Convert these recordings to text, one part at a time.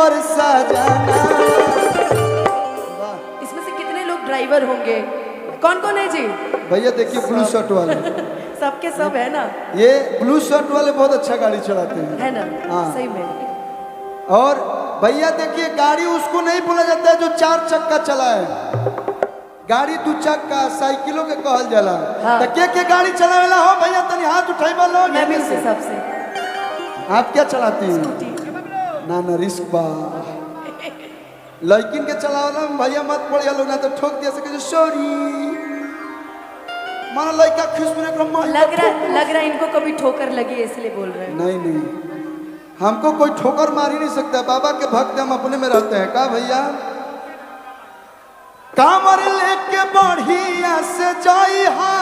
बरसा जाना। इसमें से कितने लोग ड्राइवर होंगे? कौन कौन है जी? भैया देखिए ब्लू शर्ट वाले सबके सब है ना? ये ब्लू शर्ट वाले बहुत अच्छा गाड़ी चलाते हैं, है ना? हाँ। सही में। और भैया देखिए गाड़ी उसको नहीं बोला जाता है जो 4 चक्का चलाए, गाड़ी 2 चक्का साइकिलों के कहल जाला। हाँ। तो के गाड़ी चलावेला हो भैया तनी हाथ उठाइबा लोग। मैं भी उसी हिसाब से। आप क्या चलाती हैं? स्कूटी। ना ना रिस्क बा लड़किन के चलावला में भैया मत पड़िया लोग ना तो ठोक दिया सके सॉरी माना लड़का खुशबू लग रहा है इनको कभी ठोकर लगी है इसलिए बोल रहे हैं। नहीं नहीं हमको कोई ठोकर मार ही नहीं सकता, बाबा के भक्त हम अपने में रहते हैं। का भैया कामर लेके बढ़िया से जाई हा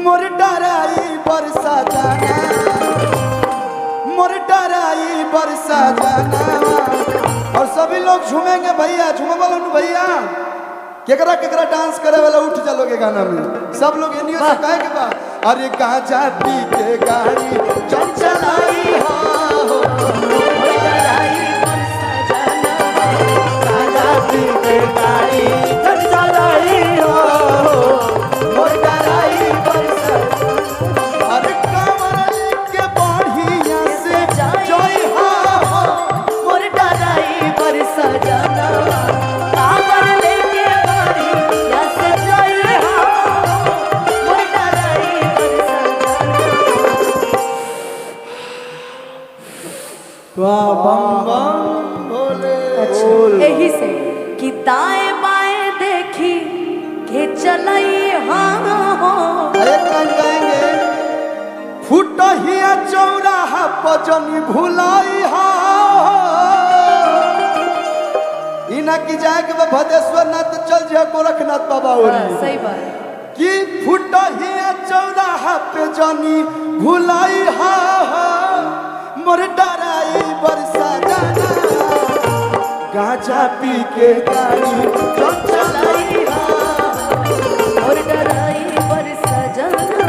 मोर डराई बरसा जाना, मोर डराई बरसा जाना। और सभी लोग झूमेंगे भैया, झूमे वालों भैया केकरा केकरा डांस करे वाला उठ चलोगे गाना में सब लोग एनियो से कहे के बा अरे गांजा पी के गाड़ी चल चलाई हो डराई बरसा जाना, गांजा पी के गाड़ी चल चलाई हो डराई बरसा। अरे कमर लेके बढ़िया से जाई हो मोर डराई बरसा जाना, कांवर लेके बढ़िया से जाई हो मोर डराई बरसा जाना। वाह बम बम बोले। यही से कि दाएं बाएं देखी के चलाई हाँ हो। एक लाइन गाएंगे फुटहिया चौराहा पजनी भुलाई हा इना की जाए के भदेश्वर नाथ चल जा गोरखनाथ बाबा हाँ, सही बात कि फुटहिया चौराहा पे जनी भुलाई हा मोर डराई बरसा जाना, गांजा पी के गाड़ी चल चलाई हा मोर डराई बरसा जाना,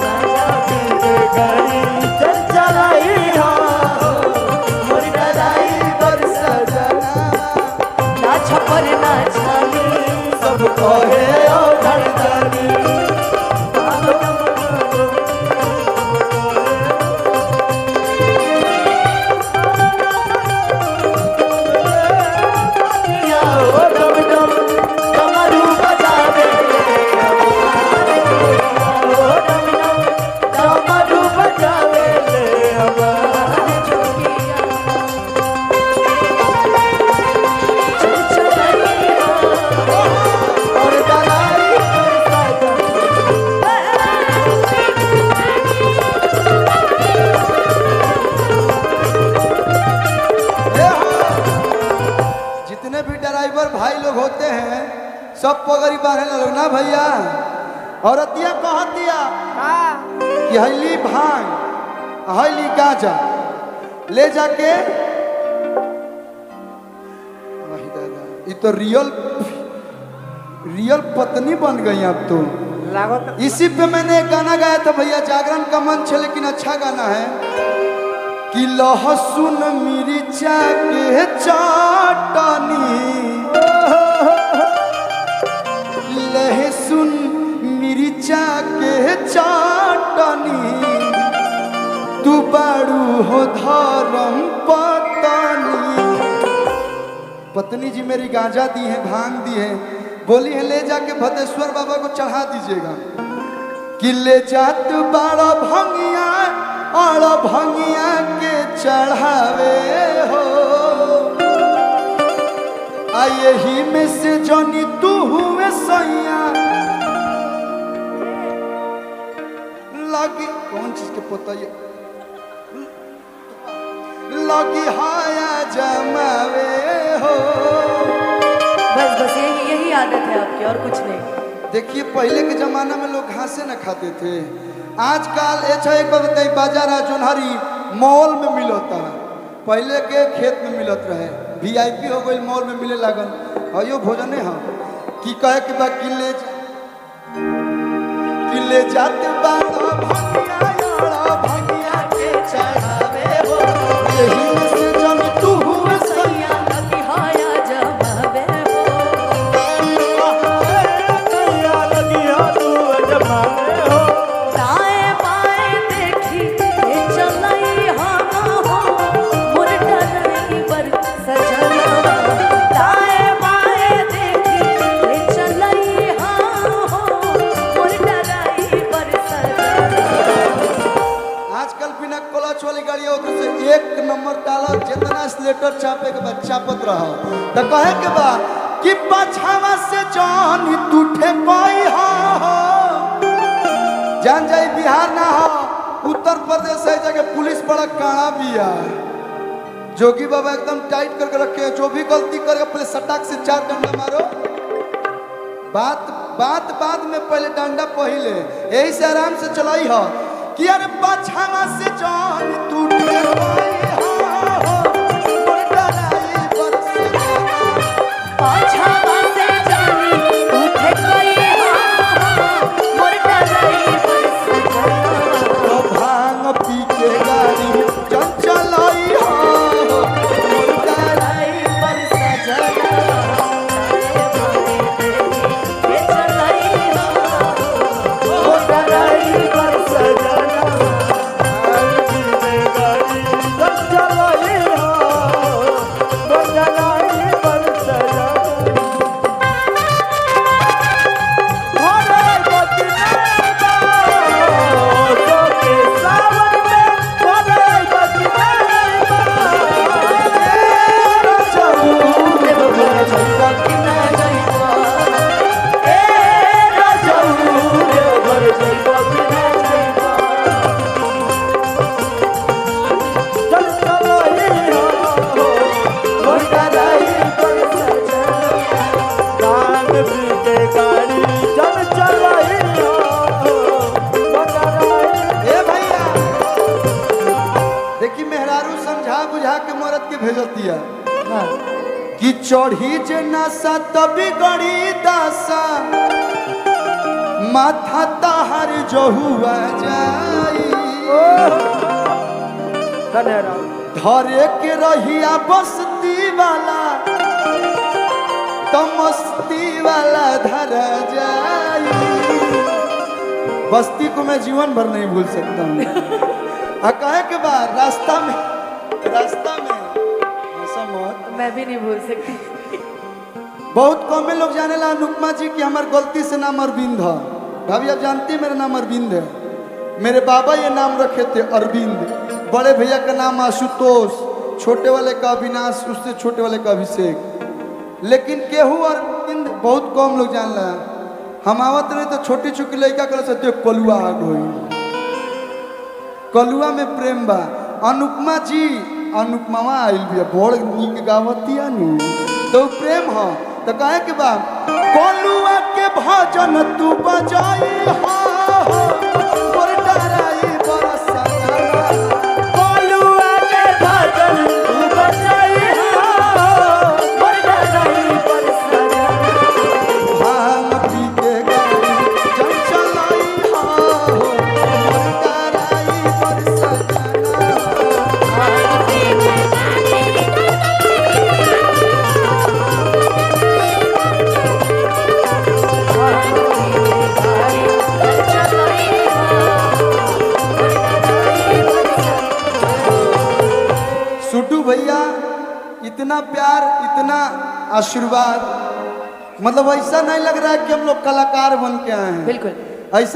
गांजा पी के गाड़ी चल चलाई हा मोर डराई बरसा जाना। ना छपर ना छाली सब कहे ओ धड़कनी भाई लोग होते हैं सब पगड़ी बांधे लोग ना भैया। औरतिया कहतिया कि हईली भांग हईली गांजा ले जाके ये तो रियल पत्नी बन गई अब तो लागत। इसी पे मैंने एक गाना गाया था भैया, जागरण का मंच है लेकिन अच्छा गाना है कि लहसुन मिर्चा के चटनी लहसुन मिर्चा के चटनी तू बाड़ू हो धर्म पत्नी। पत्नी जी मेरी गांजा दी है भांग दी है, बोली है ले जाके भदेश्वर बाबा को चढ़ा दीजिएगा कि ले जात बाड़ा भंगिया और भंगिया के चढ़ावे हो आये ही में से जनी तू हुए सैया लगी कौन चीज के पोता ये लगी हाया जमावे हो। बस बस यही आदत है आपकी और कुछ नहीं। देखिए पहले के जमाना में लोग घासे न खाते थे, आजकल ऐसा एक बार बताइए बाजार जोनहरी मॉल में मिलता है, पहले के खेत में मिलत रहे, वीआईपी हो गई मॉल में मिले लागल। और यो भोजन है कि कहे कि बा किले जाते बाड़ा भंगिया के चढ़ावे हो यही लेटर छापे के बाद छापत रहो तो कहे के बाद कि पछावा से जान टूटे कोई हो जान जाई बिहार ना हो उत्तर प्रदेश है जगह पुलिस बड़ा काड़ा भी है। जोगी बाबा एकदम टाइट करके रखे हैं, जो भी गलती करेगा पहले सटाक से 4 डंडा मारो। बात में पहले डंडा पहले, यही से आराम से चलाई हो कि अरे पछावा से जान टूटे कोई हो डराई बरसे पाछावा से जानी उठे कोई हो मोर डराई बरसे तो भांग पी के गाड़ी चंचलाई हो डराई बरसे ये चलाई हो डराई बरसे देखी मेहरारू समझा बुझा के मरद के भेजत दिया कि चढ़ी जे नशा तभी गड़ी दासा माथा ताहर जो हुआ जाई धरे के रहिया बस्ती वाला तो मस्ती वाला धरा जाई। बस्ती को मैं जीवन भर नहीं भूल सकता हूँ। कहे के बाद रास्ता में मैं भी नहीं भूल सकती। बहुत कम लोग जाने ला अनुपमा जी की हमारे गलती से नाम अरविंद है। भाभी आप जानती है मेरा नाम अरविंद है। मेरे बाबा ये नाम रखे थे अरविंद। बड़े भैया का नाम आशुतोष, छोटे वाले का अविनाश, उससे छोटे वाले का अभिषेक। लेकिन केहू अरविंद बहुत कम लोग जान ला। हम आवत रहे तो छोटी छोटी लड़का कर सकते कलुआ आ गई। कलुआ में प्रेम बा। अनुपमा जी अनुपमा आइल भी बड़ नीक गावतिया नु तो प्रेम हो तो कहे के बा कलुआ के भजन तू बजाई हो मोर डराई बरसा कलुआ के भजन तू बजाई हो मोर डराई बरसा भांग पी के गाड़ी चंचलाई हो मोर डराई बरसा सुटू भैया इतना प्यार इतना आशीर्वाद, मतलब ऐसा नहीं लग रहा है कि हम लोग कलाकार बन के आए हैं। बिल्कुल। ऐसा